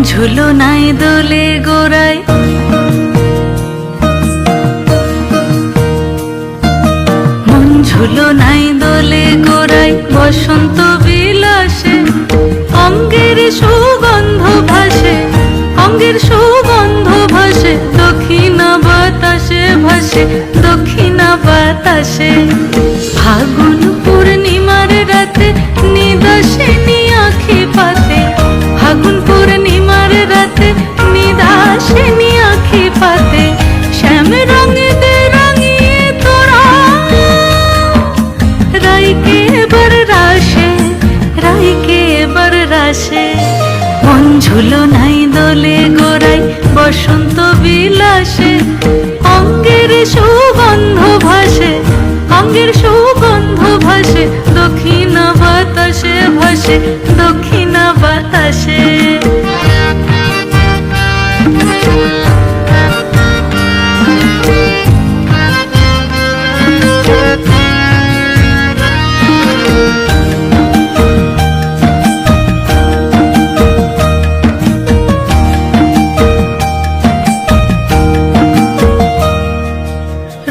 ঝুলো নাই দোলে গোড়ায়, মন ঝুলো নাই দোলে গোড়ায়, বসন্ত বিলাসে অঙ্গের সুগন্ধ ভাসে, অঙ্গের সুগন্ধ ভাসে, দক্ষিণা বাতাসে ভাসে, দক্ষিণা বাতাসে। ফাগুন পূর্ণিমার রাতে নিদাসিনী আঁখি পাতে, ফাগুন পূর্ণিমার রাতে নিদাসিনী আঁখি পাতে, শ্যাম রঙে দে রাঙিয়ে তোরা রাইকে এবার রাশে, রাইকে এবার রাশে। মন ঝুলো নাই দোলে গোড়ায়, বসন্ত বিলাসে অঙ্গের সুগন্ধ ভাসে, অঙ্গের সুগন্ধ ভাসে, দক্ষিণা বাতাসে ভাসে, দক্ষিণা বাতাসে।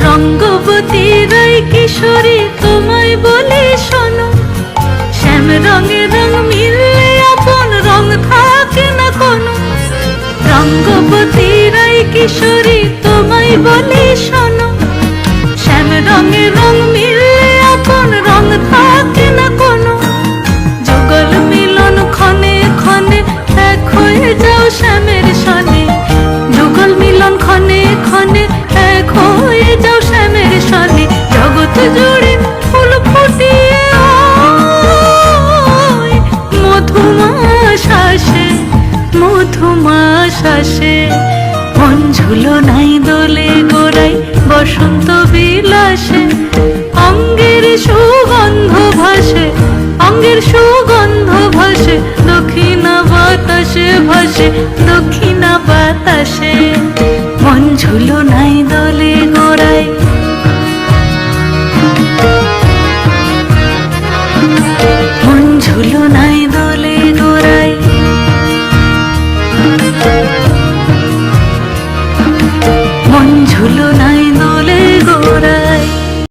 রঙ্গবতী রায় কিশোরী তোমায় বলি শোনো, শ্যাম রঙে রং মিললে আপন রং থাকে না কোনো। রঙ্গবতী রায় কিশোরী তোমায় বলি শোনো, শ্যাম রঙে রং মিললে আপন রং থাকে না কোনো। যুগল মিলন ক্ষণে ক্ষণে এক হয়ে যাও শ্যামের সনে, যুগল মিলন ক্ষণে ক্ষণে এক হয়ে যাও শ্যামের সনে। জগৎ জুড়ে ফুল ফুটিয়ে মধুমাস আসে, মধুমাস আসে। মন ঝুলো নাই দোলে গোড়ায়, বসন্ত বিলাসে অঙ্গের সুগন্ধ ভাসে, অঙ্গের সুগন্ধ ভাসে, দক্ষিণা বাতাসে ভাসে, দক্ষিণা বাতাসে। মন ঝুলো নাই